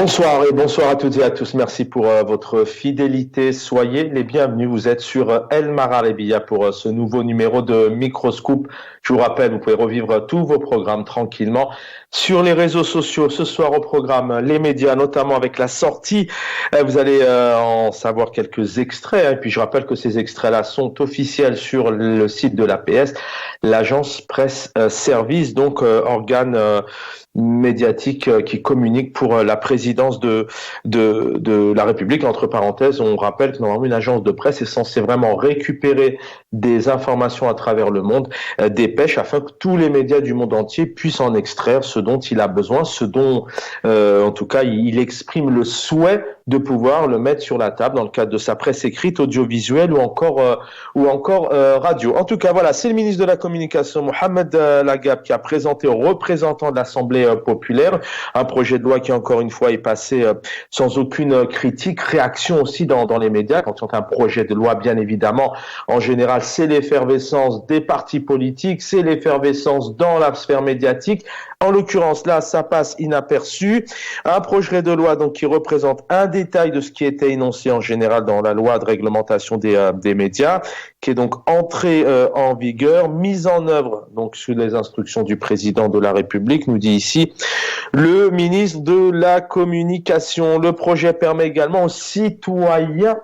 Bonsoir et bonsoir à toutes et à tous. Merci pour votre fidélité. Soyez les bienvenus. Vous êtes sur El Mararabia pour ce nouveau numéro de Microscoop. Je vous rappelle, vous pouvez revivre tous vos programmes tranquillement sur les réseaux sociaux. Ce soir au programme, les médias, notamment avec la sortie. Vous allez en savoir quelques extraits. Et puis je rappelle que ces extraits-là sont officiels sur le site de l'APS, l'agence Presse Service, donc organe médiatique qui communique pour la présidence de la République. Entre parenthèses, on rappelle que normalement une agence de presse est censée vraiment récupérer des informations à travers le monde, dépêche, afin que tous les médias du monde entier puissent en extraire ce dont il a besoin, ce dont en tout cas il exprime le souhait de pouvoir le mettre sur la table dans le cadre de sa presse écrite, audiovisuelle ou encore radio. En tout cas, voilà, c'est le ministre de la Communication, Mohamed Lagab, qui a présenté aux représentants de l'Assemblée populaire un projet de loi qui, encore une fois, est passé sans aucune critique. Réaction aussi dans les médias. Quand on a un projet de loi, bien évidemment, en général, c'est l'effervescence des partis politiques, c'est l'effervescence dans la sphère médiatique. En l'occurrence, là, ça passe inaperçu. Un projet de loi donc qui représente un détail de ce qui était énoncé en général dans la loi de réglementation des médias, qui est donc entrée en vigueur, mise en œuvre donc sous les instructions du président de la République, nous dit ici le ministre de la Communication. Le projet permet également aux citoyens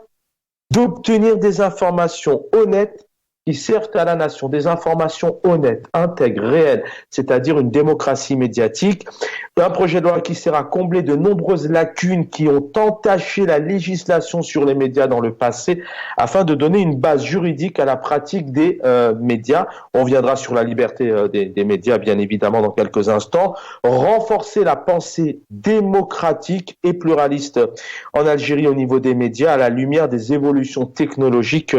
d'obtenir des informations honnêtes qui servent à la nation, des informations honnêtes, intègres, réelles, c'est-à-dire une démocratie médiatique. Un projet de loi qui sert à combler de nombreuses lacunes qui ont entaché la législation sur les médias dans le passé, afin de donner une base juridique à la pratique des médias. On viendra sur la liberté des médias, bien évidemment, dans quelques instants. Renforcer la pensée démocratique et pluraliste en Algérie au niveau des médias, à la lumière des évolutions technologiques,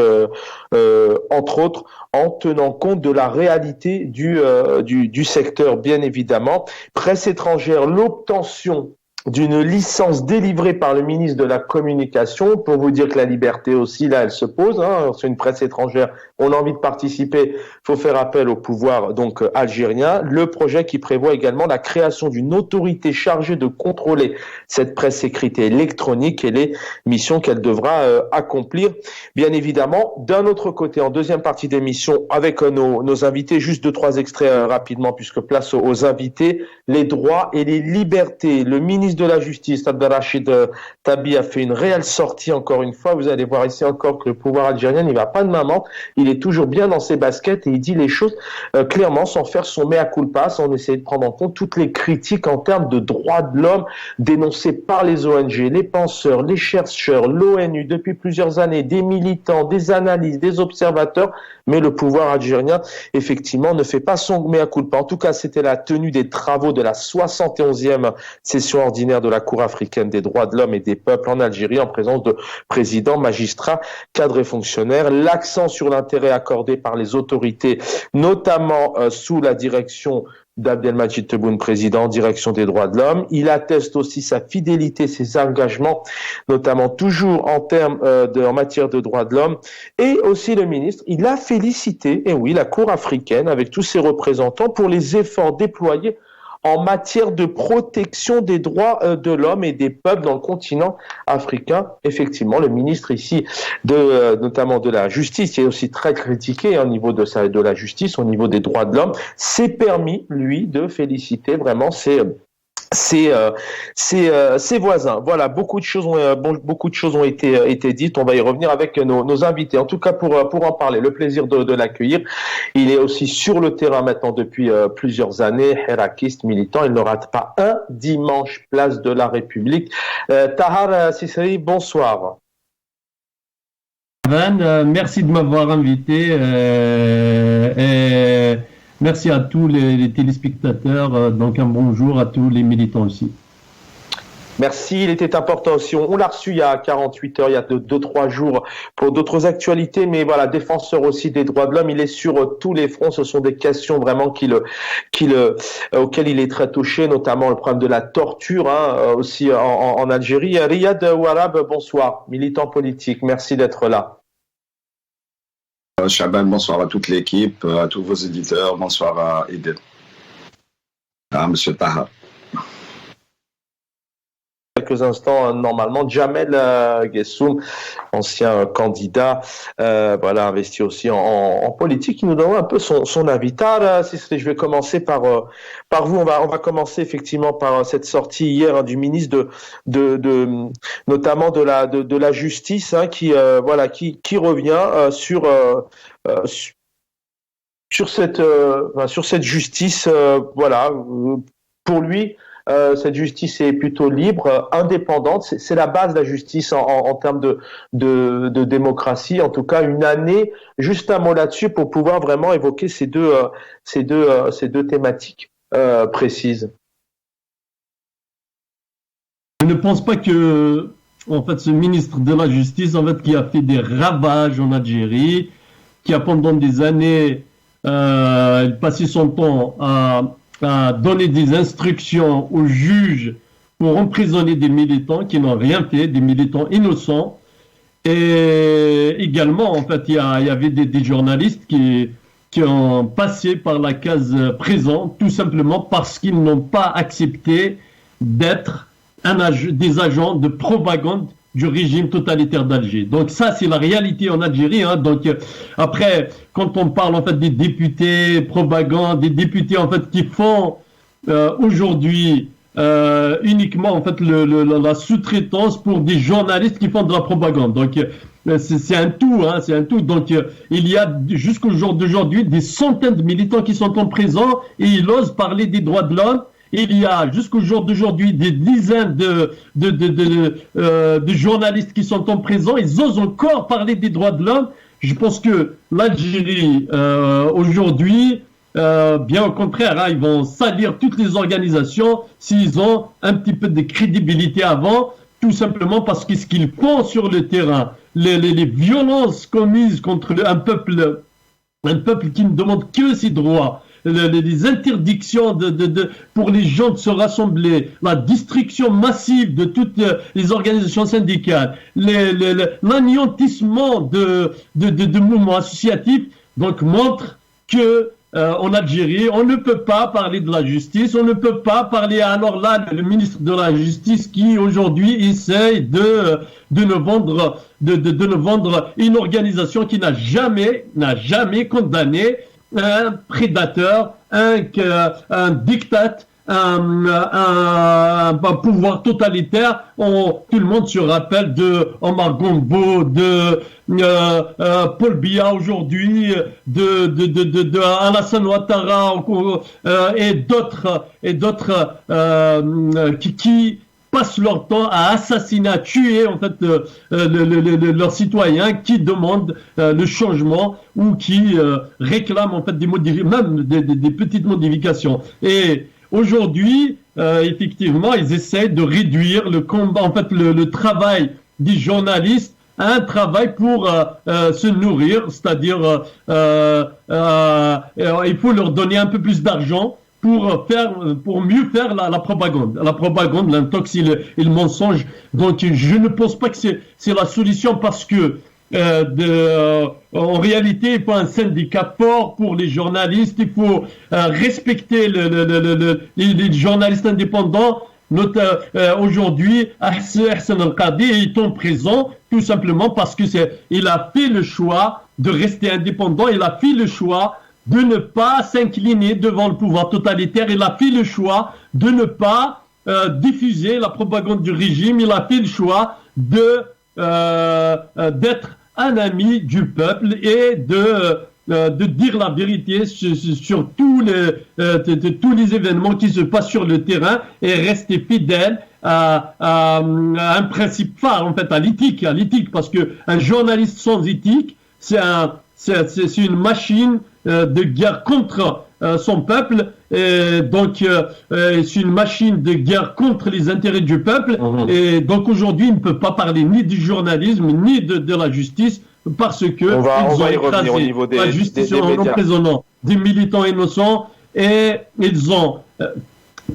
entre autres, en tenant compte de la réalité du secteur, bien évidemment. Presse étrangère, l'obtention d'une licence délivrée par le ministre de la Communication, pour vous dire que la liberté aussi, là, elle se pose. C'est une presse étrangère, on a envie de participer, il faut faire appel au pouvoir donc algérien. Le projet qui prévoit également la création d'une autorité chargée de contrôler cette presse écrite et électronique et les missions qu'elle devra accomplir. Bien évidemment, d'un autre côté, en deuxième partie d'émission, avec nos invités, juste 2-3 extraits rapidement, puisque place aux invités, les droits et les libertés. Le ministre de la Justice, Abdelrachid Tabi, a fait une réelle sortie, encore une fois. Vous allez voir ici encore que le pouvoir algérien n'y va pas de main morte. Il est toujours bien dans ses baskets et il dit les choses clairement, sans faire son mea culpa, sans essayer de prendre en compte toutes les critiques en termes de droits de l'homme dénoncées par les ONG, les penseurs, les chercheurs, l'ONU depuis plusieurs années, des militants, des analystes, des observateurs. Mais le pouvoir algérien, effectivement, ne fait pas son mea culpa. En tout cas, c'était la tenue des travaux de la 71e session ordinaire de la Cour africaine des droits de l'homme et des peuples en Algérie, en présence de présidents, magistrats, cadres et fonctionnaires. L'accent sur l'intérêt accordé par les autorités, notamment sous la direction d'Abdelmadjid Tebboune, président, direction des droits de l'homme. Il atteste aussi sa fidélité, ses engagements, notamment toujours en matière de droits de l'homme. Et aussi le ministre, il a félicité, et oui, la Cour africaine avec tous ses représentants pour les efforts déployés en matière de protection des droits de l'homme et des peuples dans le continent africain. Effectivement, le ministre ici, notamment de la justice, qui est aussi très critiqué au niveau de la justice, au niveau des droits de l'homme, s'est permis, lui, de féliciter vraiment ses voisins. Voilà, beaucoup de choses ont été dites. On va y revenir avec nos invités. En tout cas, pour en parler, le plaisir de l'accueillir. Il est aussi sur le terrain maintenant depuis plusieurs années, hérakiste, militant. Il ne rate pas un dimanche, place de la République. Tahar Sisri, bonsoir. Merci de m'avoir invité. Et merci à tous les téléspectateurs. Donc un bonjour à tous les militants aussi. Merci, il était important aussi. On l'a reçu il y a 48 heures, il y a 2-3 jours pour d'autres actualités, mais voilà, défenseur aussi des droits de l'homme. Il est sur tous les fronts. Ce sont des questions vraiment auxquelles il est très touché, notamment le problème de la torture aussi en Algérie. Riyad Ouarab, bonsoir, militant politique. Merci d'être là. Chaban, bonsoir à toute l'équipe, à tous vos éditeurs. Bonsoir à Eden, à Monsieur Tahar. quelques instants, normalement, Jamel Gessoum, ancien candidat, voilà, investi aussi en politique, qui nous donne un peu son avis. Je vais commencer par vous. On va commencer effectivement par cette sortie hier du ministre notamment de la justice, hein, qui revient sur cette justice, voilà. Pour lui, cette justice est plutôt libre, indépendante. C'est la base de la justice en termes de démocratie. En tout cas, une année, juste un mot là-dessus pour pouvoir vraiment évoquer ces deux thématiques précises. Je ne pense pas que, en fait, ce ministre de la Justice, en fait, qui a fait des ravages en Algérie, qui a pendant des années passé son temps à donner des instructions aux juges pour emprisonner des militants qui n'ont rien fait, des militants innocents. Et également, en fait, il y avait des journalistes qui ont passé par la case prison, tout simplement parce qu'ils n'ont pas accepté d'être des agents de propagande du régime totalitaire d'Alger. Donc ça, c'est la réalité en Algérie. Hein. Donc après, quand on parle en fait des députés propagande, des députés en fait qui font aujourd'hui uniquement en fait la sous-traitance pour des journalistes qui font de la propagande. Donc c'est un tout, hein, c'est un tout. Donc il y a jusqu'au jour d'aujourd'hui des centaines de militants qui sont en prison et ils osent parler des droits de l'homme. Il y a jusqu'au jour d'aujourd'hui des dizaines de journalistes qui sont en prison. Ils osent encore parler des droits de l'homme. Je pense que l'Algérie aujourd'hui, bien au contraire, hein, ils vont salir toutes les organisations s'ils ont un petit peu de crédibilité avant, tout simplement parce que ce qu'ils font sur le terrain, les violences commises contre un peuple qui ne demande que ses droits, les interdictions pour les gens de se rassembler, la destruction massive de toutes les organisations syndicales, l'anéantissement de mouvements associatifs, donc montre que en Algérie, on ne peut pas parler de la justice, on ne peut pas parler. Alors là, le ministre de la Justice qui aujourd'hui essaye de nous vendre une organisation qui n'a jamais condamné un prédateur, un diktat, un pouvoir totalitaire. Tout le monde se rappelle de Omar Gombo, de Paul Biya aujourd'hui, de Alassane Ouattara et d'autres qui passent leur temps à assassiner, à tuer en fait leurs citoyens qui demandent le changement ou qui réclament en fait même des petites modifications. Et aujourd'hui, effectivement, ils essaient de réduire le combat, en fait le travail des journalistes à un travail pour se nourrir, c'est-à-dire il faut leur donner un peu plus d'argent pour mieux faire la propagande, l'intox et le mensonge. Donc je ne pense pas que c'est la solution parce que en réalité, il faut un syndicat fort pour les journalistes, il faut respecter les journalistes indépendants. Aujourd'hui, Hassan Al-Qadi est en prison tout simplement parce que il a fait le choix de rester indépendant, il a fait le choix de ne pas s'incliner devant le pouvoir totalitaire, il a fait le choix de ne pas diffuser la propagande du régime, il a fait le choix d'être un ami du peuple et de dire la vérité sur tous les événements qui se passent sur le terrain et rester fidèle à un principe phare, en fait, à l'éthique, parce que un journaliste sans éthique, c'est une machine de guerre contre son peuple, et donc c'est une machine de guerre contre les intérêts du peuple. Et donc aujourd'hui, il ne peut pas parler ni du journalisme ni de la justice parce que on va y revenir au niveau la justice en emprisonnant des militants innocents et ils ont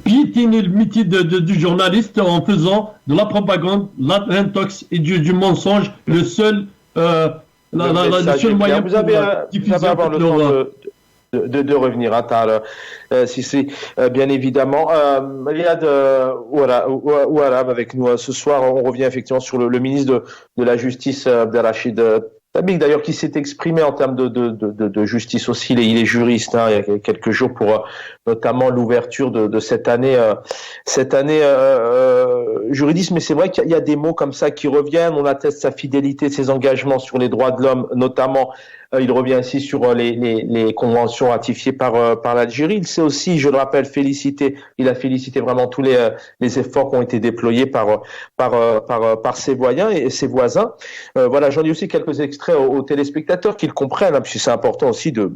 piétiné le métier du journaliste en faisant de la propagande, l'intox et du mensonge, le seul moyen vous allez avoir le temps de revenir à Tal, si c'est bien évidemment. Riyad, voilà, avec nous ce soir. On revient effectivement sur le ministre de la Justice, Abdelrachid Tabik, d'ailleurs, qui s'est exprimé en termes de justice aussi. Il est juriste, hein, il y a quelques jours pour notamment l'ouverture de cette année juridisme. Mais c'est vrai qu'il y a des mots comme ça qui reviennent. On atteste sa fidélité, ses engagements sur les droits de l'homme, notamment. Il revient ainsi sur les conventions ratifiées par l'Algérie. Il s'est aussi, je le rappelle, il a félicité vraiment tous les efforts qui ont été déployés par ses voisins. Voilà, j'en ai aussi quelques extraits aux téléspectateurs qu'ils comprennent, hein, puisque c'est important aussi de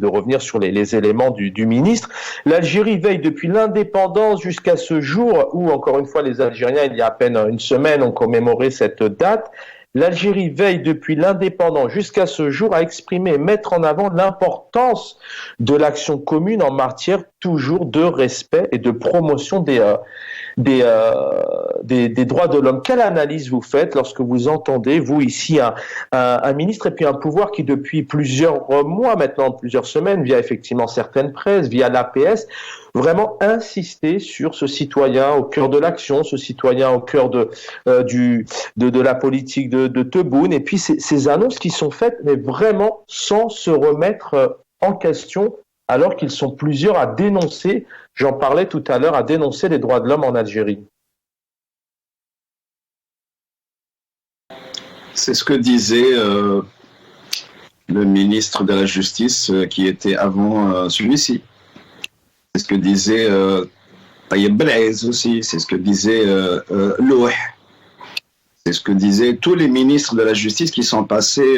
revenir sur les éléments du ministre. L'Algérie veille depuis l'indépendance jusqu'à ce jour où, encore une fois, les Algériens, il y a à peine une semaine, ont commémoré cette date. L'Algérie veille depuis l'indépendance jusqu'à ce jour à exprimer et mettre en avant l'importance de l'action commune en matière toujours de respect et de promotion des droits de l'homme. Quelle analyse vous faites lorsque vous entendez, vous ici, un ministre et puis un pouvoir qui depuis plusieurs mois maintenant, plusieurs semaines, via effectivement certaines presses, via l'APS, vraiment insister sur ce citoyen au cœur de l'action, ce citoyen au cœur de la politique de Tebboune, et puis ces annonces qui sont faites, mais vraiment sans se remettre en question, alors qu'ils sont plusieurs à dénoncer, j'en parlais tout à l'heure, à dénoncer les droits de l'homme en Algérie. C'est ce que disait le ministre de la Justice qui était avant celui-ci. C'est ce que disait Tayeb Belaïz aussi, c'est ce que disait Louh. C'est ce que disaient tous les ministres de la Justice qui sont passés,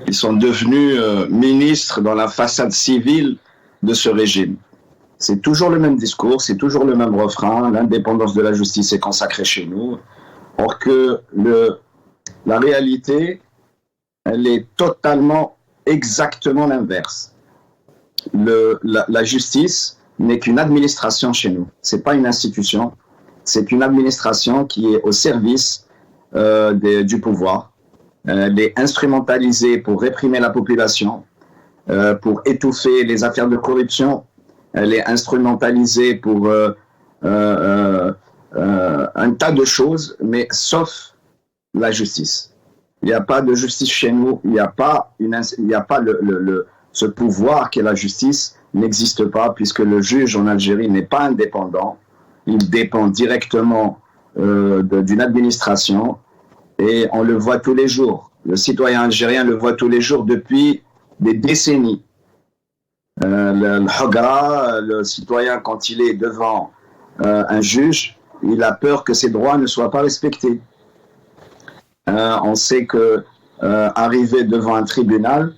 ils sont devenus ministres dans la façade civile de ce régime. C'est toujours le même discours, c'est toujours le même refrain, l'indépendance de la justice est consacrée chez nous. Or que la réalité, elle est totalement, exactement l'inverse. La justice n'est qu'une administration chez nous. C'est pas une institution. C'est une administration qui est au service du pouvoir. Elle est instrumentalisée pour réprimer la population, pour étouffer les affaires de corruption. Elle est instrumentalisée pour un tas de choses, mais sauf la justice. Il n'y a pas de justice chez nous. Il n'y a pas ce pouvoir qu'est la justice n'existe pas, puisque le juge en Algérie n'est pas indépendant. Il dépend directement d'une administration et on le voit tous les jours. Le citoyen algérien le voit tous les jours depuis des décennies. Le Hagra, le citoyen, quand il est devant un juge, il a peur que ses droits ne soient pas respectés. On sait que arriver devant un tribunal,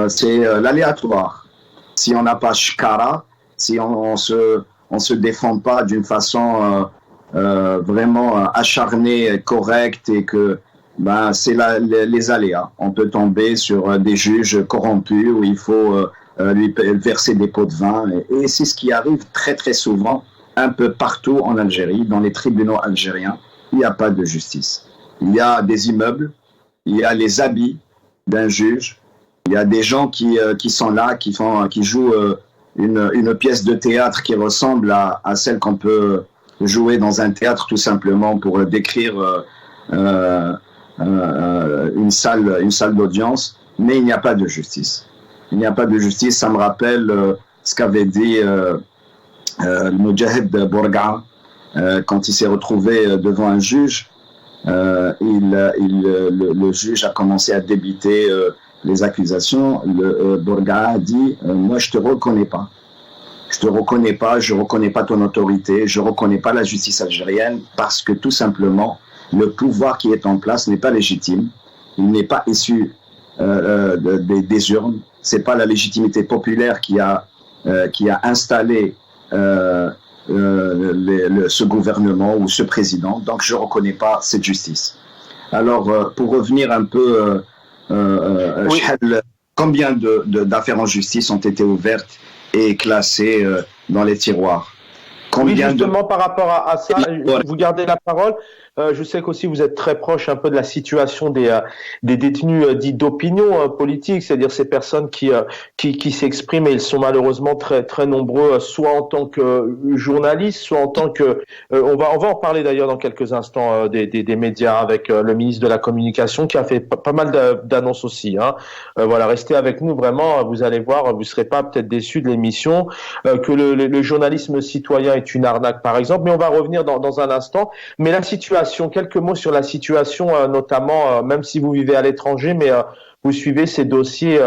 c'est l'aléatoire. Si on n'a pas shkara, si on se défend pas d'une façon vraiment acharnée, correcte, et que c'est les aléas. On peut tomber sur des juges corrompus où il faut lui verser des pots de vin, et c'est ce qui arrive très très souvent un peu partout en Algérie. Dans les tribunaux algériens, il n'y a pas de justice. Il y a des immeubles, il y a les habits d'un juge, il y a des gens qui sont là, qui jouent une pièce de théâtre qui ressemble à celle qu'on peut jouer dans un théâtre, tout simplement pour décrire une salle d'audience, mais il n'y a pas de justice. Il n'y a pas de justice. Ça me rappelle ce qu'avait dit le Moudjahid Bourga quand il s'est retrouvé devant un juge. Le juge a commencé à débiter les accusations. Bourga a dit moi je te reconnais pas. Je reconnais pas ton autorité, je reconnais pas la justice algérienne, parce que tout simplement le pouvoir qui est en place n'est pas légitime. Il n'est pas issu des urnes. C'est pas la légitimité populaire qui a installé ce gouvernement ou ce président. Donc je reconnais pas cette justice. Alors pour revenir un peu, oui. Combien d'affaires en justice ont été ouvertes et classées dans les tiroirs? Oui, justement, par rapport à ça, vous gardez la parole. je sais qu'aussi vous êtes très proche un peu de la situation des détenus dits d'opinion politique, c'est-à-dire ces personnes qui s'expriment, et ils sont malheureusement très très nombreux, soit en tant que journalistes, soit en tant que on va en parler d'ailleurs dans quelques instants des médias avec le ministre de la Communication qui a fait pas mal d'annonces aussi. Hein. Voilà, restez avec nous vraiment, vous allez voir, vous serez pas peut-être déçus de l'émission, que le journalisme citoyen est une arnaque par exemple, mais on va revenir dans un instant. Mais la situation, quelques mots sur la situation, notamment, même si vous vivez à l'étranger, mais vous suivez ces dossiers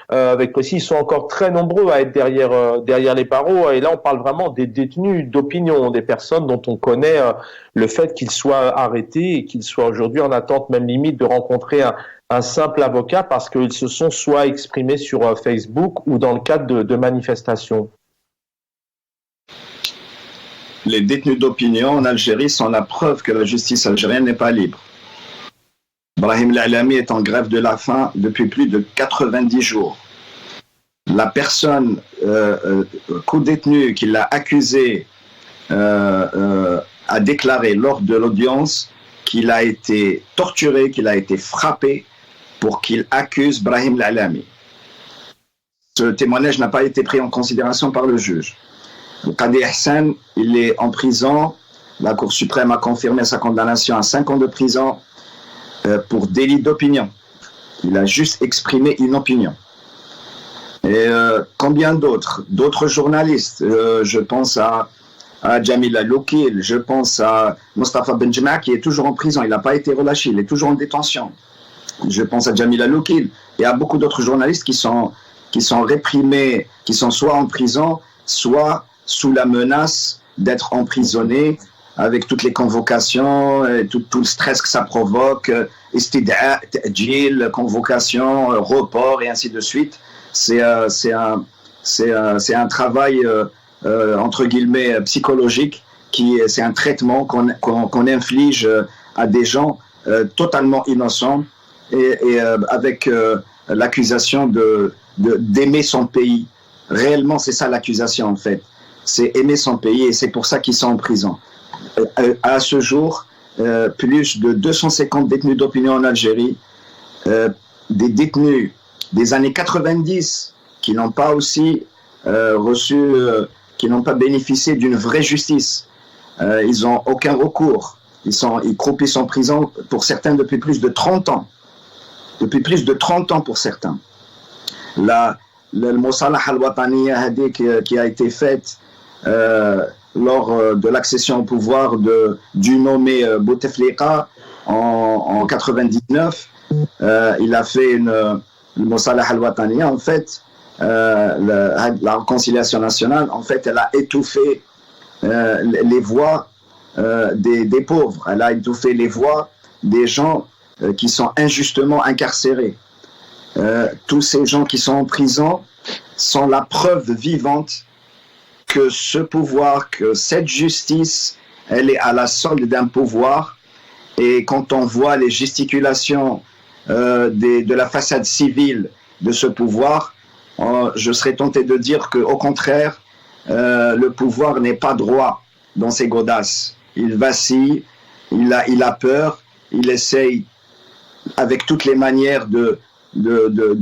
avec précis, ils sont encore très nombreux à être derrière les barreaux. Et là, on parle vraiment des détenus d'opinion, des personnes dont on connaît le fait qu'ils soient arrêtés et qu'ils soient aujourd'hui en attente même limite de rencontrer un simple avocat parce qu'ils se sont soit exprimés sur Facebook ou dans le cadre de manifestations. Les détenus d'opinion en Algérie sont la preuve que la justice algérienne n'est pas libre. Brahim Lalami est en grève de la faim depuis plus de 90 jours. La personne co-détenue qui l'a accusé a déclaré lors de l'audience qu'il a été torturé, qu'il a été frappé pour qu'il accuse Brahim Lalami. Ce témoignage n'a pas été pris en considération par le juge. Qadi Hassan, il est en prison. La Cour suprême a confirmé sa condamnation à 5 ans de prison pour délit d'opinion. Il a juste exprimé une opinion. Et combien d'autres journalistes, je pense à Jamil Aloukil, je pense à Mostafa Benjema qui est toujours en prison, il n'a pas été relâché, il est toujours en détention. Je pense à Jamil Aloukil et à beaucoup d'autres journalistes qui sont réprimés, qui sont soit en prison, soit sous la menace d'être emprisonnés avec toutes les convocations, et tout le stress que ça provoque, istid'a, ta'jil, convocation, report et ainsi de suite. C'est un travail entre guillemets psychologique c'est un traitement qu'on inflige à des gens totalement innocents et avec l'accusation d'aimer son pays. Réellement, c'est ça l'accusation en fait. C'est aimer son pays et c'est pour ça qu'ils sont en prison. À ce jour, plus de 250 détenus d'opinion en Algérie, des détenus des années 90 qui n'ont pas aussi qui n'ont pas bénéficié d'une vraie justice. Ils n'ont aucun recours. Ils croupissent en prison pour certains depuis plus de 30 ans. Depuis plus de 30 ans pour certains. Le Mosalah al-Wataniya qui a été faite lors de l'accession au pouvoir du nommé Bouteflika en 99, il a fait le Mosalah al-Wataniya, en fait, la réconciliation nationale, en fait, elle a étouffé les voix des pauvres, elle a étouffé les voix des gens qui sont injustement incarcérés. Tous ces gens qui sont en prison sont la preuve vivante que ce pouvoir, que cette justice, elle est à la solde d'un pouvoir. Et quand on voit les gesticulations de la façade civile de ce pouvoir, je serais tenté de dire qu'au contraire, le pouvoir n'est pas droit dans ses godasses. Il vacille, il a peur, il essaye avec toutes les manières de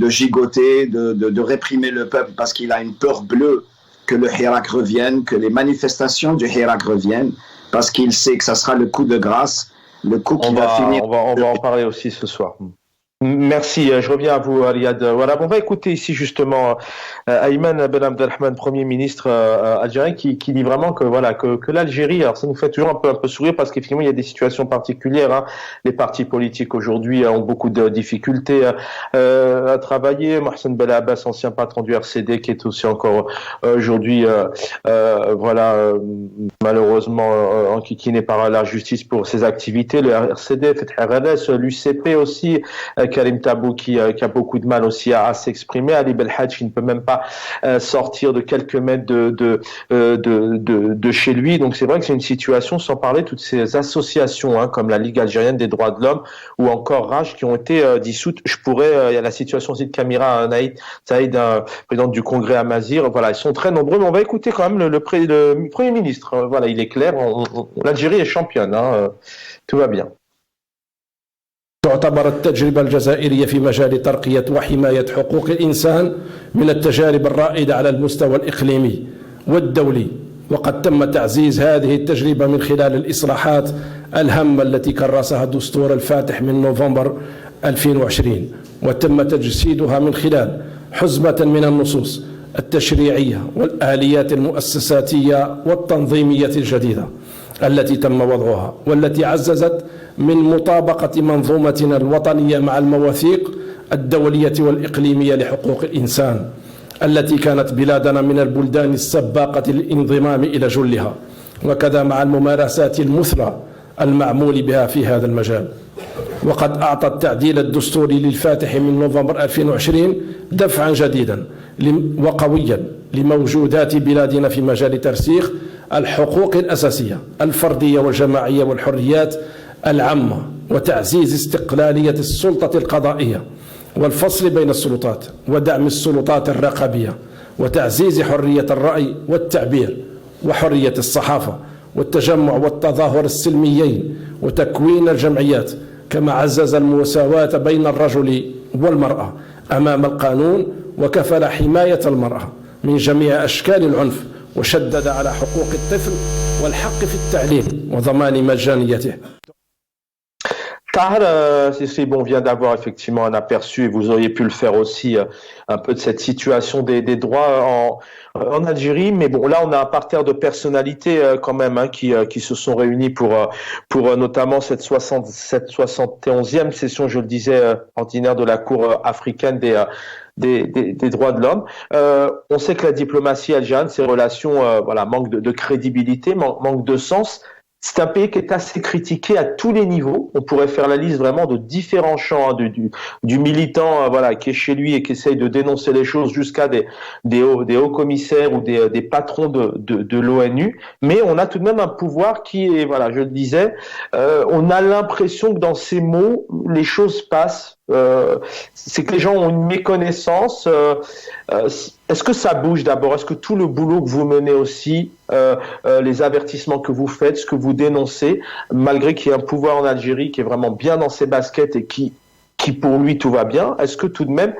gigoter, de réprimer le peuple parce qu'il a une peur bleue que le Hirak revienne, que les manifestations du Hirak reviennent, parce qu'il sait que ça sera le coup de grâce, le coup qui va finir. On va en parler aussi ce soir. Merci, je reviens à vous, Riyad. Voilà, on va écouter ici justement Ayman Ben Abdelrahman, Premier ministre algérien, qui dit vraiment que voilà que l'Algérie, alors ça nous fait toujours un peu sourire parce qu'effectivement il y a des situations particulières. Hein. Les partis politiques aujourd'hui ont beaucoup de difficultés à travailler. Mohsen Ben Abbas, ancien patron du RCD, qui est aussi encore aujourd'hui malheureusement enquiquiné par la justice pour ses activités. Le RCD, l'UCP aussi. Karim Tabou qui a beaucoup de mal aussi à s'exprimer, Ali Belhadj qui ne peut même pas sortir de quelques mètres de chez lui. Donc c'est vrai que c'est une situation, sans parler toutes ces associations comme la Ligue algérienne des droits de l'homme ou encore Raj qui ont été dissoutes. Il y a la situation aussi de Kamira Naïd Saïd, présidente du Congrès à Mazir. Voilà, ils sont très nombreux, mais on va écouter quand même le Premier ministre. Voilà, il est clair, l'Algérie est championne. Tout va bien. تعتبر التجربة الجزائرية في مجال ترقية وحماية حقوق الإنسان من التجارب الرائدة على المستوى الإقليمي والدولي، وقد تم تعزيز هذه التجربة من خلال الإصلاحات الهامة التي كرسها الدستور الفاتح من نوفمبر 2020، وتم تجسيدها من خلال حزمة من النصوص التشريعية والآليات المؤسساتية والتنظيمية الجديدة التي تم وضعها، والتي عززت من مطابقة منظومتنا الوطنية مع المواثيق الدولية والإقليمية لحقوق الإنسان التي كانت بلادنا من البلدان السباقة للانضمام إلى جلها، وكذا مع الممارسات المثلى المعمول بها في هذا المجال. وقد أعطى التعديل الدستوري للفاتح من نوفمبر 2020 دفعا جديدا وقويا لموجودات بلادنا في مجال ترسيخ الحقوق الأساسية الفردية والجماعية والحريات العامة، وتعزيز استقلالية السلطة القضائية والفصل بين السلطات، ودعم السلطات الرقابية، وتعزيز حرية الرأي والتعبير وحرية الصحافة والتجمع والتظاهر السلميين وتكوين الجمعيات، كما عزز المساواة بين الرجل والمرأة أمام القانون، وكفل حماية المرأة من جميع أشكال العنف، وشدد على حقوق الطفل والحق في التعليم وضمان مجانيته. Tahar Sisri, on vient d'avoir effectivement un aperçu, et vous auriez pu le faire aussi, un peu de cette situation des droits en Algérie. Mais bon, là, on a un parterre de personnalités quand même qui se sont réunis pour notamment cette 71e session, je le disais, ordinaire de la Cour africaine des droits de l'homme. On sait que la diplomatie algérienne, ses relations, manque de crédibilité, manque de sens. C'est un pays qui est assez critiqué à tous les niveaux. On pourrait faire la liste vraiment de différents champs, du militant qui est chez lui et qui essaye de dénoncer les choses jusqu'à des hauts commissaires ou des patrons de l'ONU. Mais on a tout de même un pouvoir qui est, je le disais, on a l'impression que dans ces mots, les choses passent. C'est que les gens ont une méconnaissance. Est-ce que ça bouge d'abord? Est-ce que tout le boulot que vous menez aussi, les avertissements que vous faites, ce que vous dénoncez, malgré qu'il y ait un pouvoir en Algérie qui est vraiment bien dans ses baskets et qui pour lui tout va bien, est-ce que tout de même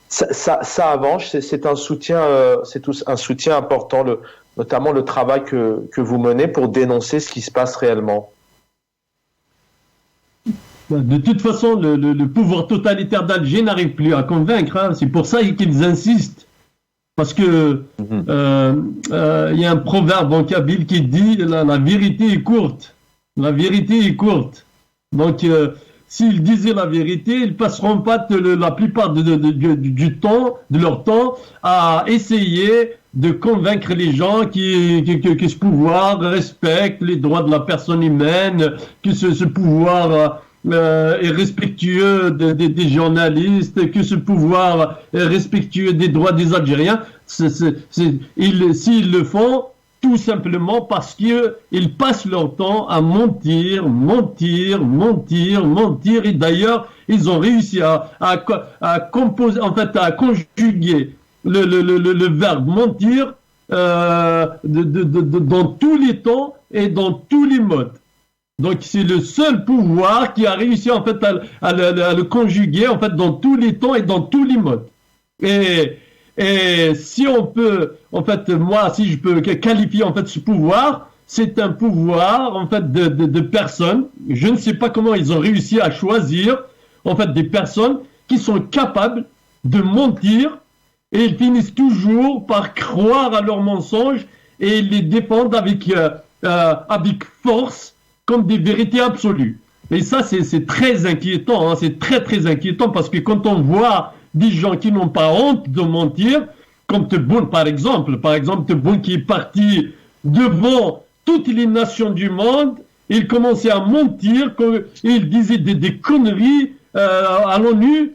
ça avance? C'est un soutien, un soutien important, notamment le travail que vous menez pour dénoncer ce qui se passe réellement. De toute façon, le pouvoir totalitaire d'Alger n'arrive plus à convaincre. Hein. C'est pour ça qu'ils insistent. Parce que y a un proverbe en kabyle qui dit la vérité est courte. La vérité est courte. Donc, s'ils disaient la vérité, ils passeront pas la plupart du temps, de leur temps, à essayer de convaincre les gens que ce pouvoir respecte les droits de la personne humaine, que ce pouvoir est respectueux des journalistes, que ce pouvoir est respectueux des droits des Algériens. S'ils le font, tout simplement parce qu'ils passent leur temps à mentir. Et d'ailleurs, ils ont réussi à composer, en fait, à conjuguer le verbe mentir dans tous les temps et dans tous les modes. Donc c'est le seul pouvoir qui a réussi en fait à le conjuguer en fait dans tous les temps et dans tous les modes. Et si on peut, en fait, moi, si je peux qualifier en fait ce pouvoir, c'est un pouvoir en fait de personnes. Je ne sais pas comment ils ont réussi à choisir en fait des personnes qui sont capables de mentir et ils finissent toujours par croire à leurs mensonges et ils les défendent avec force comme des vérités absolues. Et ça, c'est très inquiétant. Hein, c'est très très inquiétant parce que quand on voit des gens qui n'ont pas honte de mentir, comme Tebboune par exemple Tebboune qui est parti devant toutes les nations du monde, il commençait à mentir, il disait des conneries à l'ONU,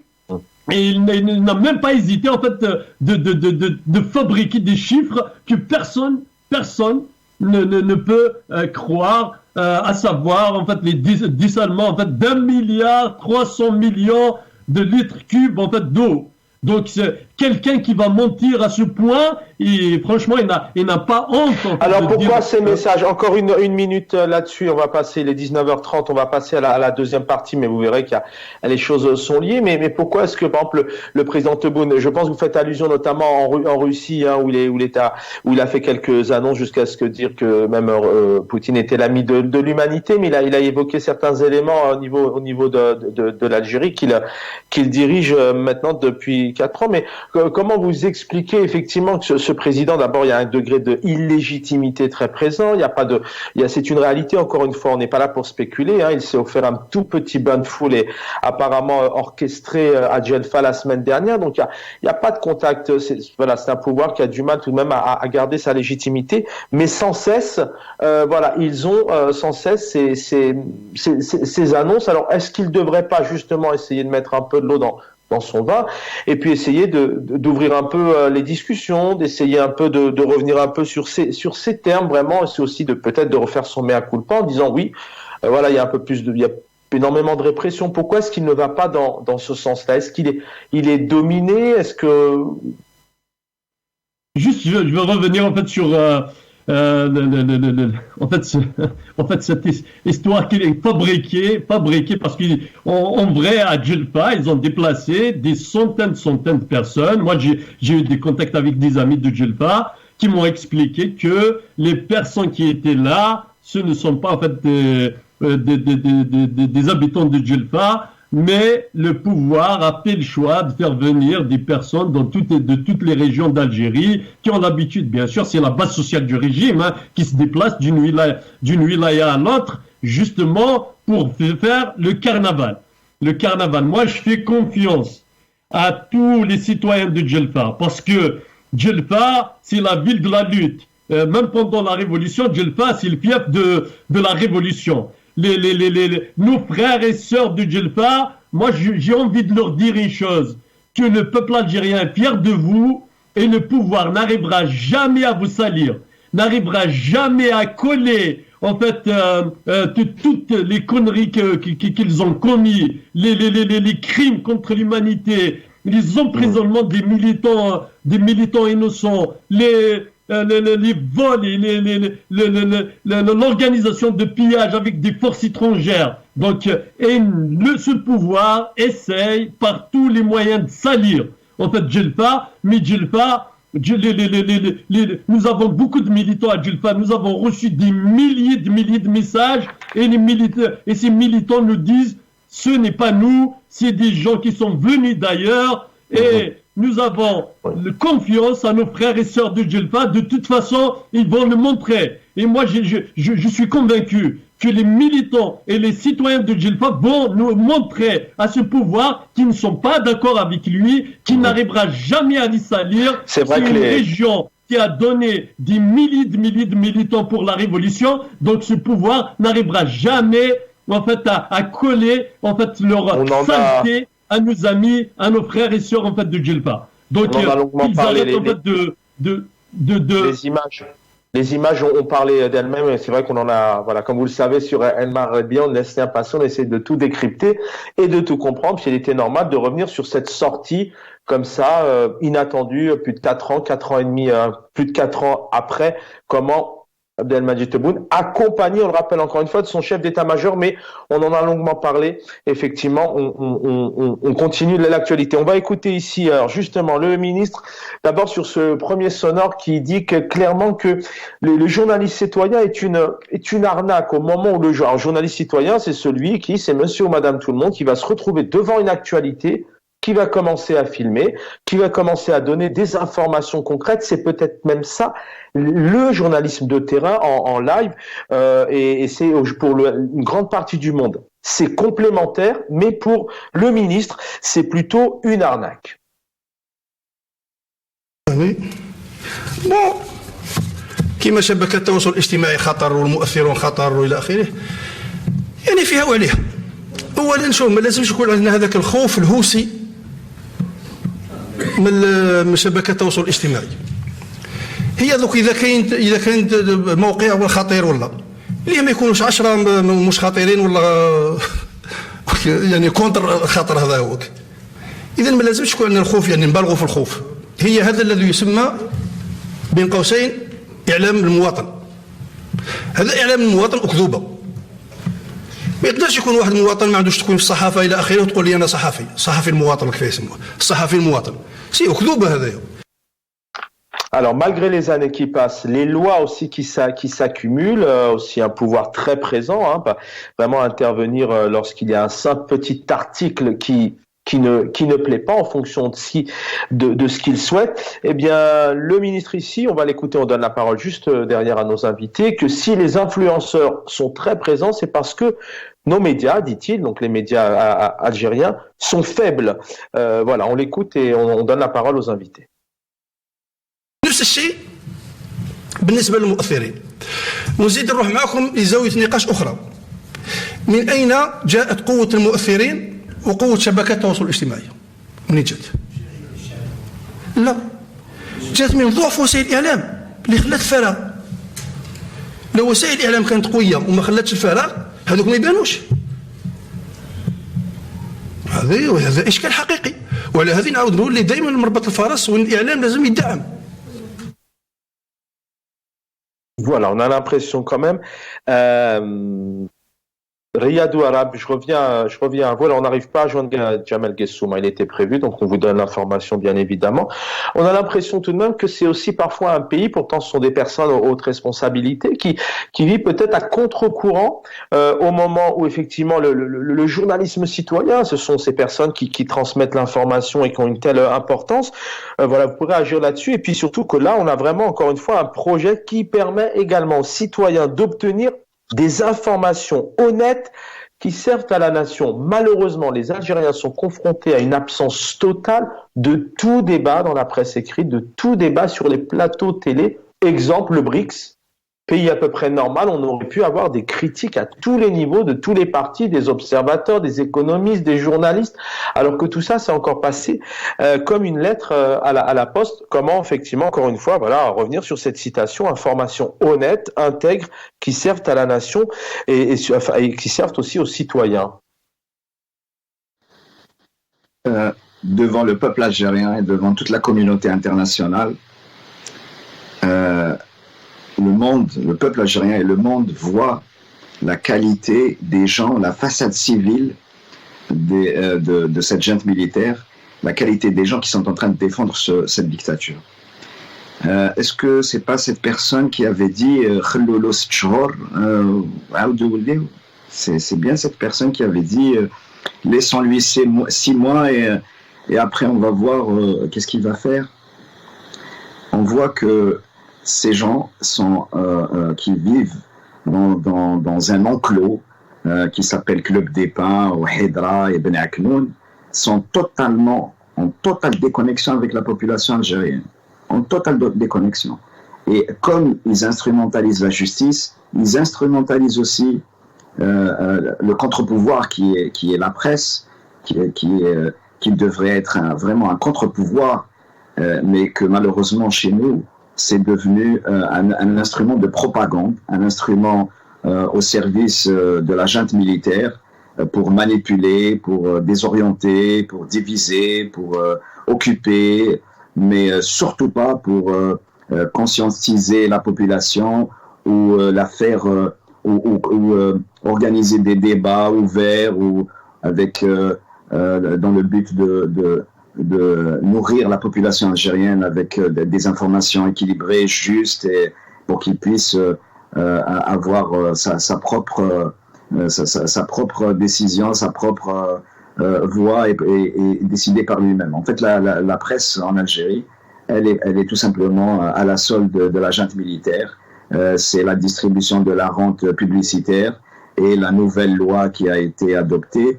et il n'a même pas hésité en fait de fabriquer des chiffres que personne ne peut croire, à savoir en fait les dessalements en fait d'1,3 milliard de litres cubes en fait d'eau. Donc quelqu'un qui va mentir à ce point, et franchement, il n'a pas honte. En fait, alors pourquoi ces messages? Encore une minute là-dessus, on va passer les 19h30, on va passer à la deuxième partie, mais vous verrez que les choses sont liées. Mais pourquoi est-ce que, par exemple, le président Tebboune, je pense que vous faites allusion notamment en Russie, hein, où il a fait quelques annonces jusqu'à ce que dire que même Poutine était l'ami de l'humanité, mais il a évoqué certains éléments au niveau de l'Algérie qu'il dirige maintenant depuis 4 ans. Mais comment vous expliquez effectivement que ce président, d'abord, il y a un degré de illégitimité très présent. C'est une réalité. Encore une fois, on n'est pas là pour spéculer. Hein. Il s'est offert un tout petit bain de foule et apparemment orchestré à Djelfa la semaine dernière. Donc, il y a pas de contact. C'est un pouvoir qui a du mal tout de même à garder sa légitimité. Mais sans cesse, ils ont sans cesse ces annonces. Alors, est-ce qu'ils ne devraient pas justement essayer de mettre un peu de l'eau dans son vin, et puis essayer d'ouvrir un peu les discussions, d'essayer un peu de revenir un peu sur ces termes vraiment, et c'est aussi peut-être de refaire son mea culpa en disant oui, il y a il y a énormément de répression. Pourquoi est-ce qu'il ne va pas dans ce sens-là? Est-ce qu'il est dominé? Est-ce que juste, je veux revenir en fait sur cette histoire qui est fabriquée parce qu'en vrai, à Djelfa, ils ont déplacé des centaines de personnes. Moi, j'ai eu des contacts avec des amis de Djelfa qui m'ont expliqué que les personnes qui étaient là, ce ne sont pas en fait des habitants de Djelfa, mais le pouvoir a fait le choix de faire venir des personnes de toutes les régions d'Algérie qui ont l'habitude, bien sûr, c'est la base sociale du régime, hein, qui se déplace d'une wilaya à l'autre, justement pour faire le carnaval. Le carnaval. Moi, je fais confiance à tous les citoyens de Djelfa, parce que Djelfa, c'est la ville de la lutte. Même pendant la révolution, Djelfa, c'est le fief de la révolution. Nos frères et sœurs de Djelfa, moi j'ai envie de leur dire une chose, que le peuple algérien est fier de vous et le pouvoir n'arrivera jamais à vous salir, n'arrivera jamais à coller en fait toutes les conneries qu'ils ont commis, les crimes contre l'humanité, les emprisonnements des militants innocents, les vols, l'organisation de pillage avec des forces étrangères. Donc, ce pouvoir essaye par tous les moyens de salir en fait Djelfa, mais Djelfa, nous avons beaucoup de militants à Djelfa, nous avons reçu des milliers de messages et ces militants nous disent ce n'est pas nous, c'est des gens qui sont venus d'ailleurs et nous avons confiance à nos frères et sœurs de Djelfa. De toute façon, ils vont le montrer. Et moi, je suis convaincu que les militants et les citoyens de Djelfa vont nous montrer à ce pouvoir qu'ils ne sont pas d'accord avec lui, qu'il n'arrivera jamais à les salir. C'est vrai que une région qui a donné des milliers de militants pour la révolution. Donc, ce pouvoir n'arrivera jamais, en fait, à coller, en fait, leur saleté à nos amis, à nos frères et sœurs en fait de Djelfa. Donc ils arrêtent en fait Les images ont parlé d'elles-mêmes et c'est vrai qu'on en a, comme vous le savez, sur Elmar Rabia, on laisse l'impatient, on essaie de tout décrypter et de tout comprendre. Puis il était normal de revenir sur cette sortie comme ça, inattendue, plus de 4 ans et demi, plus de 4 ans après, comment Abdelmadjid Tebboune, accompagné, on le rappelle encore une fois, de son chef d'état-major, mais on en a longuement parlé. Effectivement, on continue l'actualité. On va écouter ici, alors justement, le ministre, d'abord sur ce premier sonore qui dit clairement que le journaliste citoyen est une arnaque au moment où le journaliste citoyen, c'est celui c'est monsieur ou madame tout le monde qui va se retrouver devant une actualité, qui va commencer à filmer, qui va commencer à donner des informations concrètes. C'est peut-être même ça, le journalisme de terrain en live, et c'est pour une grande partie du monde. C'est complémentaire, mais pour le ministre, c'est plutôt une arnaque. Bon, كما شبكة التواصل الاجتماعي خطر والمؤثرون خطر والى اخره، يعني فيها وعليها. اولا شوف ما لازمش يكون عندنا هذاك الخوف الهوسي من شبكة التواصل الاجتماعي. هي دوك اذا كاين موقع ولا خطير ولا اللي ما يكونوش 10 مش خطيرين ولا يعني كونتر الخطر هذا هو. إذا ما لازمش يكون عندنا الخوف، يعني نبالغوا في الخوف. هي هذا الذي يسمى بين قوسين إعلام المواطن. هذا إعلام المواطن أكذوبة. ما يقدرش يكون واحد مواطن ما عندوش تكون في الصحافة إلى آخره وتقول لي أنا صحفي، صحفي المواطن كيف يسموه، الصحفي المواطن. سي أكذوبة هذايا. Alors, malgré les années qui passent, les lois aussi qui s'accumulent, aussi un pouvoir très présent, hein, vraiment intervenir lorsqu'il y a un simple petit article qui ne plaît pas en fonction de ce qu'il souhaite, eh bien, le ministre ici, on va l'écouter, on donne la parole juste derrière à nos invités, que si les influenceurs sont très présents, c'est parce que nos médias, dit-il, donc les médias algériens, sont faibles. Voilà, on l'écoute et on donne la parole aux invités. نفس الشيء بالنسبة للمؤثرين. ونزيد نروح معكم لزاوية نقاش أخرى. من أين جاءت قوة المؤثرين وقوة شبكات التواصل الاجتماعي؟ منين جات؟ لا، جات من ضعف وسائل الإعلام اللي خلات الفراغ. لو وسائل الإعلام كانت قوية وما خلاتش الفراغ هذوك ما يبانوش. هذا إشكال حقيقي، وعلى هذه نعاود نقول دائما مربط الفرس وإن الإعلام لازم يدعم. Voilà, on a l'impression quand même. Riyadou Arabe, je reviens à vous. Alors, on n'arrive pas à joindre Jamel Gessouma, il était prévu, donc on vous donne l'information bien évidemment. On a l'impression tout de même que c'est aussi parfois un pays, pourtant ce sont des personnes aux hautes responsabilités, qui vivent peut-être à contre-courant au moment où effectivement le journalisme citoyen, ce sont ces personnes qui transmettent l'information et qui ont une telle importance. Voilà, vous pourrez agir là-dessus. Et puis surtout que là, on a vraiment encore une fois un projet qui permet également aux citoyens d'obtenir des informations honnêtes qui servent à la nation. Malheureusement, les Algériens sont confrontés à une absence totale de tout débat dans la presse écrite, de tout débat sur les plateaux télé. Exemple, le BRICS, pays à peu près normal, on aurait pu avoir des critiques à tous les niveaux, de tous les partis, des observateurs, des économistes, des journalistes, alors que tout ça, c'est encore passé comme une lettre à la poste. Comment, effectivement, encore une fois, voilà, revenir sur cette citation, information honnête, intègre, qui servent à la nation et qui servent aussi aux citoyens. Devant le peuple algérien et devant toute la communauté internationale, le peuple algérien et le monde voient la qualité des gens, la façade civile de cette junte militaire, la qualité des gens qui sont en train de défendre cette dictature. Est-ce que c'est pas cette personne qui avait dit c'est bien cette personne qui avait dit laissons-lui 6 mois et après on va voir qu'est-ce qu'il va faire. On voit que ces gens qui vivent dans un enclos qui s'appelle Club des Pins, ou Hedra et Ben Aknoun, sont en totale déconnexion avec la population algérienne. En totale déconnexion. Et comme ils instrumentalisent la justice, ils instrumentalisent aussi le contre-pouvoir qui est la presse, qui devrait être vraiment un contre-pouvoir, mais que malheureusement chez nous, c'est devenu un instrument de propagande, un instrument au service de la junte militaire pour manipuler, pour désorienter, pour diviser, pour occuper, mais surtout pas pour conscientiser la population ou la faire ou organiser des débats ouverts ou avec dans le but de nourrir la population algérienne avec des informations équilibrées, justes, et pour qu'ils puissent avoir sa propre décision, sa propre voix et décider par lui-même. En fait, la presse en Algérie, elle est tout simplement à la solde de la junte militaire. C'est la distribution de la rente publicitaire et la nouvelle loi qui a été adoptée.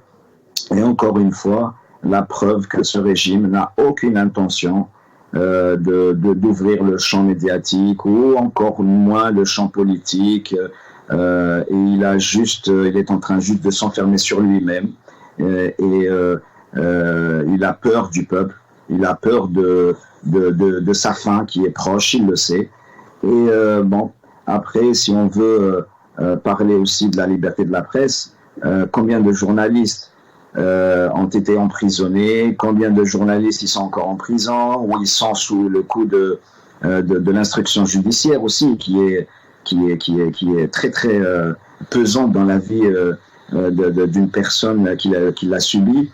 Et encore une fois, la preuve que ce régime n'a aucune intention d'ouvrir le champ médiatique ou encore moins le champ politique. Et il est en train juste de s'enfermer sur lui-même. Et il a peur du peuple, il a peur de sa fin qui est proche, il le sait. Et bon, après, si on veut parler aussi de la liberté de la presse, combien de journalistes ont été emprisonnés, combien de journalistes ils sont encore en prison, ou ils sont sous le coup de l'instruction judiciaire aussi, qui est très très pesante dans la vie d'une personne qui l'a subi.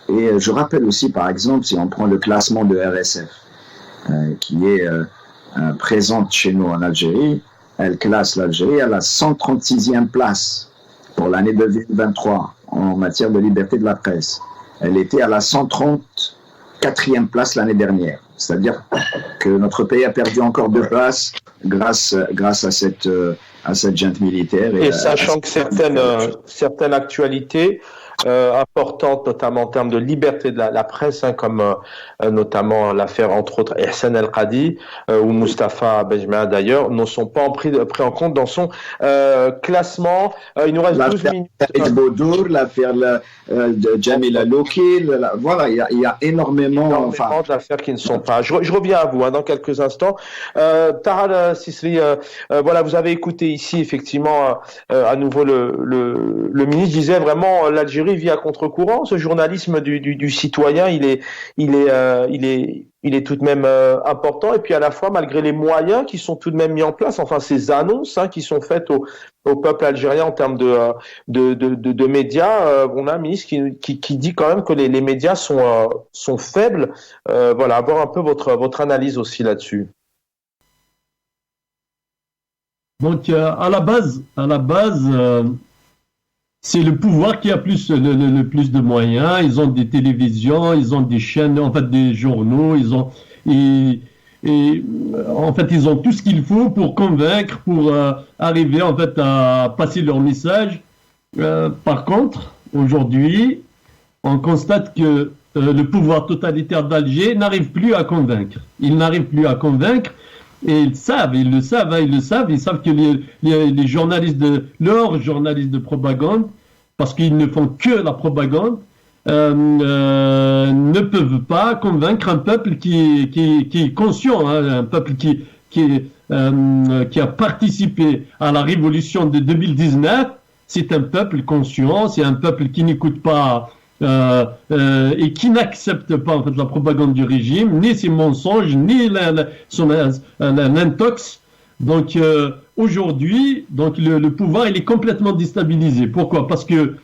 Et je rappelle aussi, par exemple, si on prend le classement de RSF, qui est présente chez nous en Algérie, elle classe l'Algérie à la 136e place pour l'année 2023 en matière de liberté de la presse. Elle était à la 134e place l'année dernière. C'est-à-dire que notre pays a perdu encore 2 places grâce à cette junte militaire. Et sachant que certaines actualités importantes, notamment en termes de liberté de la presse, comme notamment l'affaire, entre autres, Ihsan El-Qadi ou Mustafa Bejma d'ailleurs, ne sont pas pris en compte dans son classement. Il nous reste 12 minutes. L'affaire Boudour, l'affaire de Jamila Loki, voilà, il y a énormément d'affaires qui ne sont pas. Je reviens à vous dans quelques instants. Tahal Sisri, voilà, vous avez écouté ici effectivement à nouveau le ministre disait vraiment l'Algérie vit à contre-courant. Ce journalisme du citoyen, il est tout de même important. Et puis à la fois, malgré les moyens qui sont tout de même mis en place, enfin ces annonces qui sont faites au peuple algérien en termes de médias, on a un ministre qui dit quand même que les médias sont faibles. Voilà, avoir un peu votre analyse aussi là-dessus. Donc à la base, c'est le pouvoir qui a le plus de moyens. Ils ont des télévisions, ils ont des chaînes, en fait des journaux, en fait ils ont tout ce qu'il faut pour convaincre, pour arriver en fait à passer leur message. Par contre, aujourd'hui, on constate que le pouvoir totalitaire d'Alger n'arrive plus à convaincre. Ils n'arrivent plus à convaincre. Et ils le savent que les journalistes leurs journalistes de propagande, parce qu'ils ne font que la propagande, ne peuvent pas convaincre un peuple qui est conscient, un peuple qui a participé à la révolution de 2019. C'est un peuple conscient, c'est un peuple qui n'écoute pas et qui n'accepte pas en fait la propagande du régime, ni ses mensonges, ni l'intox. Donc aujourd'hui, le pouvoir il est complètement déstabilisé. Pourquoi ? Parce que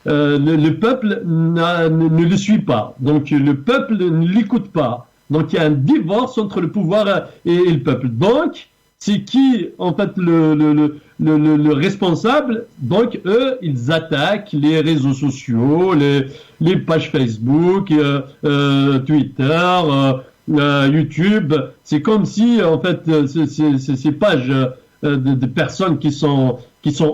le peuple ne le suit pas. Donc le peuple ne l'écoute pas. Donc il y a un divorce entre le pouvoir et le peuple. Donc c'est qui en fait le responsable? Donc eux, ils attaquent les réseaux sociaux, les pages Facebook, Twitter, YouTube. C'est comme si en fait ces pages de personnes qui sont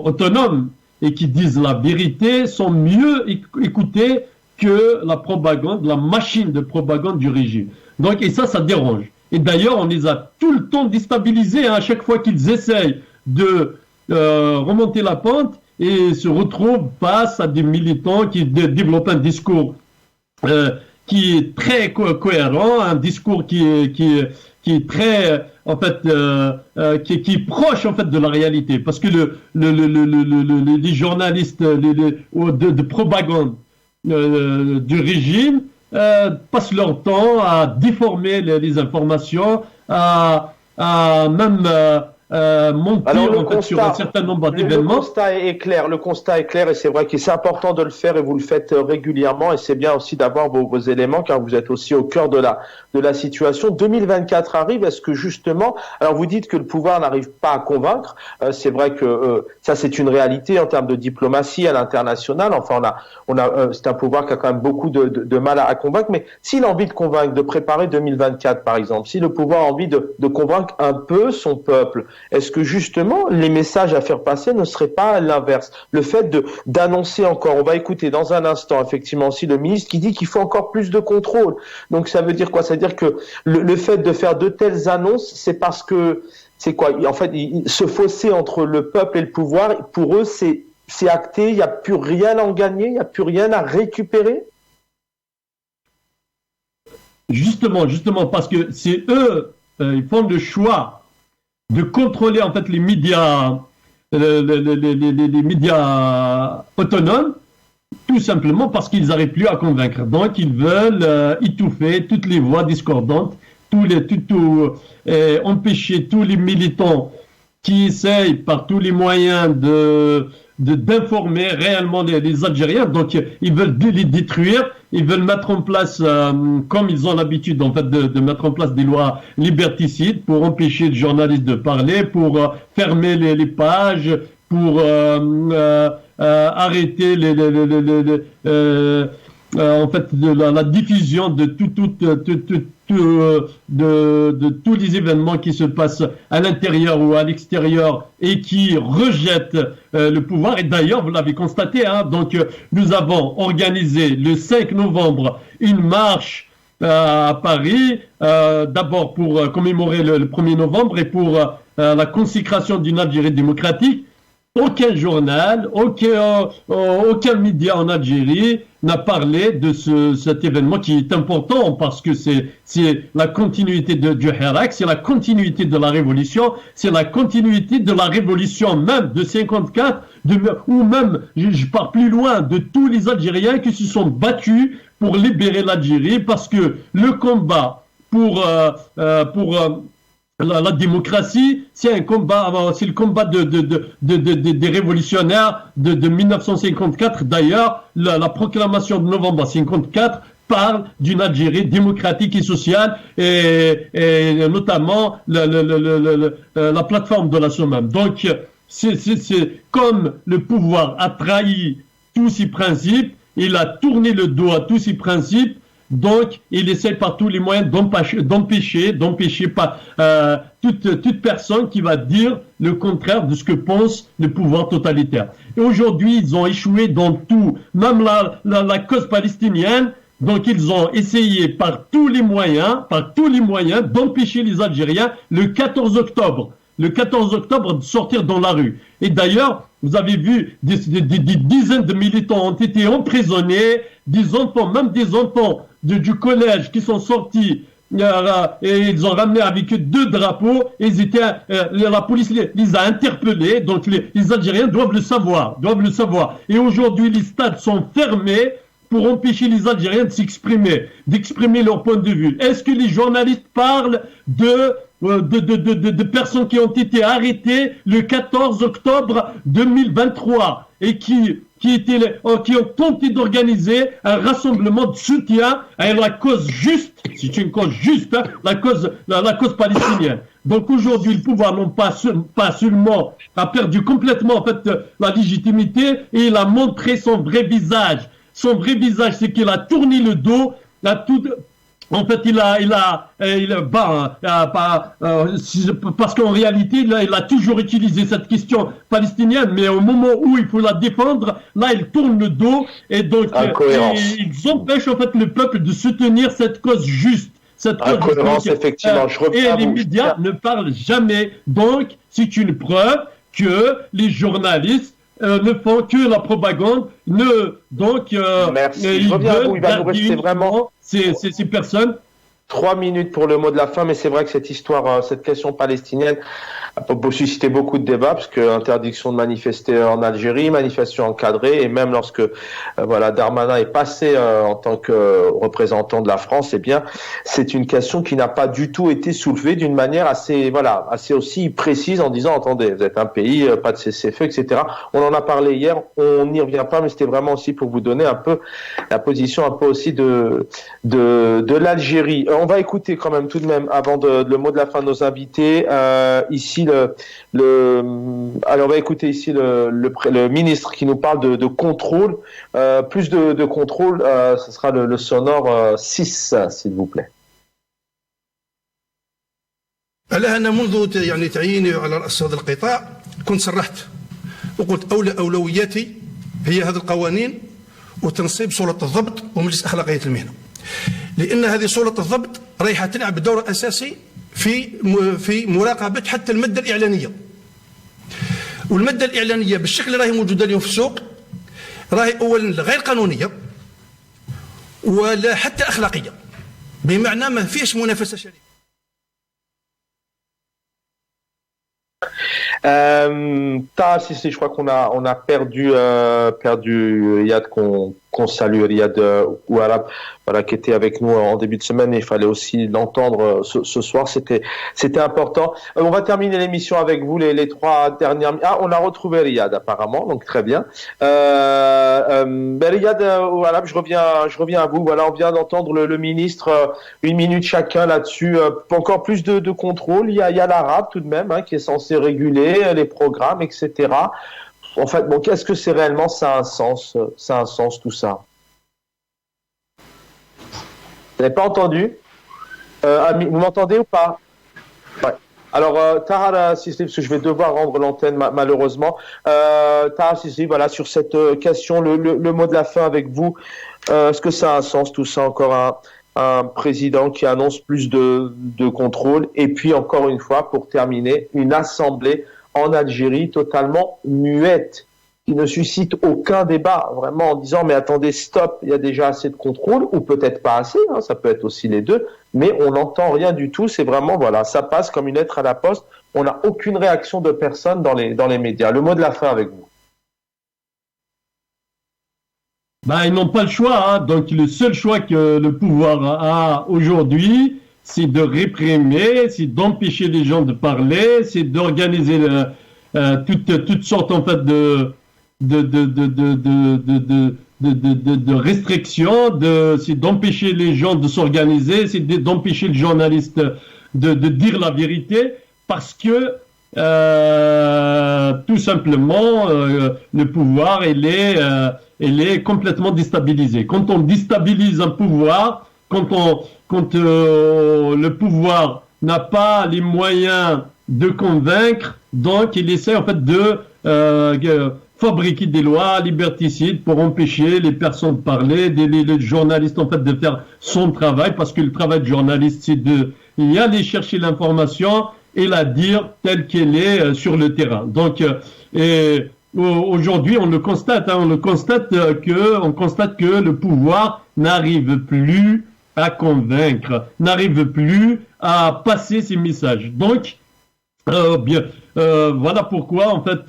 autonomes et qui disent la vérité sont mieux écoutées que la propagande, la machine de propagande du régime. Donc et ça dérange. Et d'ailleurs, on les a tout le temps déstabilisés à chaque fois qu'ils essayent de remonter la pente et se retrouvent face à des militants qui développent un discours qui est très cohérent, un discours qui est très en fait qui est proche en fait de la réalité, parce que les journalistes de propagande du régime passent leur temps à déformer les informations, à même mentir sur un certain nombre d'événements. Le constat est clair et c'est vrai que c'est important de le faire et vous le faites régulièrement et c'est bien aussi d'avoir vos éléments car vous êtes aussi au cœur de la situation. 2024 arrive, est-ce que justement, alors vous dites que le pouvoir n'arrive pas à convaincre, c'est vrai que ça c'est une réalité en termes de diplomatie à l'international, enfin c'est un pouvoir qui a quand même beaucoup de mal à convaincre, mais s'il a envie de convaincre, de préparer 2024 par exemple, si le pouvoir a envie de convaincre un peu son peuple, est-ce que justement les messages à faire passer ne seraient pas l'inverse? Le fait d'annoncer encore, on va écouter dans un instant effectivement aussi le ministre qui dit qu'il faut encore plus de contrôle. Donc ça veut dire quoi? Ça veut dire que le fait de faire de telles annonces, c'est parce que c'est quoi? En fait, ce fossé entre le peuple et le pouvoir, pour eux, c'est acté, il n'y a plus rien à en gagner, il n'y a plus rien à récupérer? Justement, parce que c'est eux, ils font le choix de contrôler en fait les médias autonomes tout simplement parce qu'ils n'arrivent plus à convaincre. Donc, ils veulent étouffer toutes les voix discordantes, empêcher tous les militants qui essayent par tous les moyens d'informer réellement les Algériens. Donc, ils veulent les détruire. Ils veulent mettre en place, comme ils ont l'habitude en fait de mettre en place des lois liberticides pour empêcher les journalistes de parler, pour fermer les pages, pour arrêter en fait la diffusion de tous les événements qui se passent à l'intérieur ou à l'extérieur et qui rejettent le pouvoir. Et d'ailleurs, vous l'avez constaté, hein, donc nous avons organisé le 5 novembre une marche à Paris, d'abord pour commémorer le 1er novembre et pour la consécration d'une Algérie démocratique. Aucun journal, aucun média en Algérie n'a parlé de cet événement qui est important parce que c'est la continuité du Hirak, c'est la continuité de la révolution, c'est la continuité de la révolution même de 54, ou même, je pars plus loin, de tous les Algériens qui se sont battus pour libérer l'Algérie parce que le combat pour la démocratie, c'est un combat, c'est le combat des révolutionnaires de 1954. D'ailleurs, la proclamation de novembre 54 parle d'une Algérie démocratique et sociale, et notamment la plateforme de la SOMAM. Donc, c'est comme le pouvoir a trahi tous ses principes, il a tourné le dos à tous ses principes. Donc, il essaie par tous les moyens d'empêcher toute personne qui va dire le contraire de ce que pense le pouvoir totalitaire. Et aujourd'hui, ils ont échoué dans tout, même la cause palestinienne. Donc, ils ont essayé par tous les moyens d'empêcher les Algériens le 14 octobre de sortir dans la rue. Et d'ailleurs, vous avez vu des dizaines de militants ont été emprisonnés, des enfants du collège qui sont sortis et ils ont ramené avec eux 2 drapeaux et la police les a interpellés. Donc les Algériens doivent le savoir. Et aujourd'hui, les stades sont fermés pour empêcher les Algériens d'exprimer leur point de vue. Est-ce que les journalistes parlent de personnes qui ont été arrêtées le 14 octobre 2023 et qui ont tenté d'organiser un rassemblement de soutien à la cause juste, c'est une cause juste, hein, la cause palestinienne. Donc aujourd'hui, le pouvoir pas seulement a perdu complètement en fait la légitimité, et il a montré son vrai visage. Son vrai visage, c'est qu'il a tourné le dos à tout. En fait, parce qu'en réalité, il a toujours utilisé cette question palestinienne, mais au moment où il faut la défendre, là, il tourne le dos, et donc ils empêchent en fait le peuple de soutenir cette cause juste. Incohérence, effectivement. Et les médias ne parlent jamais. Donc, c'est une preuve que les journalistes ne font que la propagande. Merci. Je reviens à vous. Il va nous rester vraiment ces personnes. 3 minutes pour le mot de la fin, mais c'est vrai que cette histoire, cette question palestinienne a suscité beaucoup de débats, parce que interdiction de manifester en Algérie, manifestation encadrée, et même lorsque Darmanin est passé en tant que représentant de la France, eh bien c'est une question qui n'a pas du tout été soulevée d'une manière assez aussi précise, en disant attendez, vous êtes un pays, pas de cessez-le-feu, etc. On en a parlé hier, on n'y revient pas, mais c'était vraiment aussi pour vous donner un peu la position un peu aussi de l'Algérie. On va écouter quand même tout de même, avant le mot de la fin de nos invités, ici on va écouter ici le ministre qui nous parle de contrôle, plus de contrôle, ce sera le sonore 6, s'il vous plaît. أنا منذ تعييني على رأس هذا القطاع كنت صرحت وقلت أولوياتي هي هذه القوانين وتنصيب سلطة الضبط ومجلس أخلاقية المهنة، لأن هذه سلطة الضبط رايحة تلعب دور أساسي في مراقبة حتى المادة الإعلانية. والمادة الإعلانية بالشكل راهي موجودة اليوم في السوق راهي أولا غير قانونية ولا حتى أخلاقية، بمعنى ما فيش منافسة شريفة. Si, je crois qu'on a perdu Riyad, qu'on salue, Riyad Ouarab, voilà, qui était avec nous en début de semaine, et il fallait aussi l'entendre ce soir, c'était important. On va terminer l'émission avec vous, les 3 dernières minutes. On a retrouvé Riyad apparemment, donc très bien. Riyad Ouarab, je reviens à vous. Voilà, on vient d'entendre le ministre, 1 minute chacun là-dessus. Encore plus de contrôle. Il y a l'arabe tout de même, qui est censé réguler les programmes, etc. En fait, bon, qu'est-ce que c'est réellement? Ça a un sens tout ça. Vous n'avez pas entendu? Vous m'entendez ou pas? Ouais. Alors, Tahar Sisli, parce que je vais devoir rendre l'antenne malheureusement. Tahar Sisli, voilà, sur cette question, le mot de la fin avec vous. Est-ce que ça a un sens tout ça? Encore un président qui annonce plus de contrôle, et puis encore une fois, pour terminer, une assemblée en Algérie totalement muette, qui ne suscite aucun débat, vraiment en disant mais attendez, stop, il y a déjà assez de contrôle, ou peut-être pas assez, ça peut être aussi les deux, mais on n'entend rien du tout. C'est vraiment, voilà, ça passe comme une lettre à la poste. On n'a aucune réaction de personne dans les médias. Le mot de la fin avec vous. Ils n'ont pas le choix, donc le seul choix que le pouvoir a aujourd'hui, c'est de réprimer, c'est d'empêcher les gens de parler, c'est d'organiser toutes sortes en fait de restrictions, c'est d'empêcher les gens de s'organiser, c'est d'empêcher le journaliste de dire la vérité, parce que tout simplement le pouvoir il est complètement déstabilisé. Quand on déstabilise un pouvoir, quand le pouvoir n'a pas les moyens de convaincre, donc il essaie en fait de fabriquer des lois liberticides pour empêcher les personnes de parler, les journalistes en fait de faire son travail, parce que le travail du journaliste c'est y aller chercher l'information et la dire telle qu'elle est sur le terrain. Donc aujourd'hui on le constate, on constate que le pouvoir n'arrive plus à convaincre, n'arrive plus à passer ses messages. Donc voilà pourquoi en fait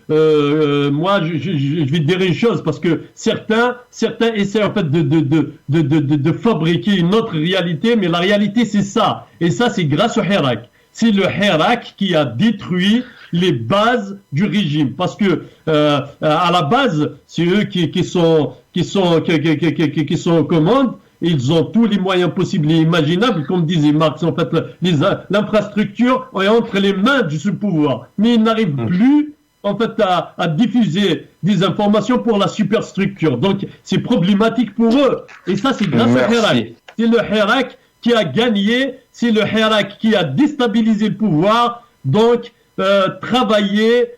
moi je vais dire une chose, parce que certains essaient en fait de fabriquer une autre réalité, mais la réalité c'est ça, et ça c'est grâce au Hirak. C'est le Hirak qui a détruit les bases du régime, parce que à la base c'est eux qui sont aux commandes. Ils ont tous les moyens possibles et imaginables, comme disait Marx, en fait, l'infrastructure est entre les mains du pouvoir. Mais ils n'arrivent plus, en fait, à diffuser des informations pour la superstructure. Donc, c'est problématique pour eux. Et ça, c'est grâce au Hirak. C'est le Hirak qui a gagné, c'est le Hirak qui a déstabilisé le pouvoir. Donc, travailler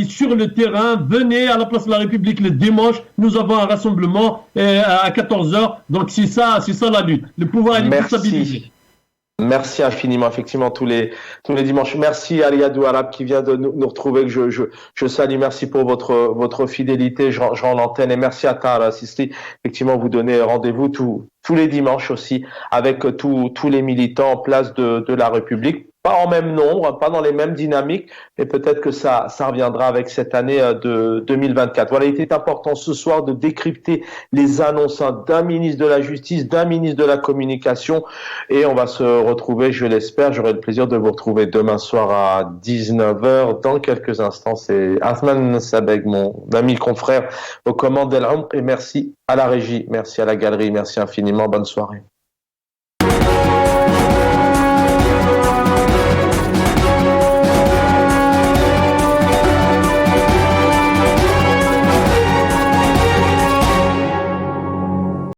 sur le terrain, venez à la place de la République le dimanche, nous avons un rassemblement à 14h, donc c'est ça la lutte. Le pouvoir est déstabilisé. Merci infiniment, effectivement, tous les dimanches. Merci à Riyad Ouarab qui vient de nous retrouver, que je salue. Merci pour votre fidélité. Je rends l'antenne, et merci à Tahar Sisli. Effectivement, vous donnez rendez-vous tous les dimanches aussi avec tous les militants en place de la République. Pas en même nombre, pas dans les mêmes dynamiques, mais peut-être que ça reviendra avec cette année de 2024. Voilà, il était important ce soir de décrypter les annonces d'un ministre de la Justice, d'un ministre de la Communication, et on va se retrouver, je l'espère, j'aurai le plaisir de vous retrouver demain soir à 19h. Dans quelques instants, c'est Athman Sabeg, mon ami confrère aux commandes d'El Umq, et merci à la régie, merci à la galerie, merci infiniment, bonne soirée.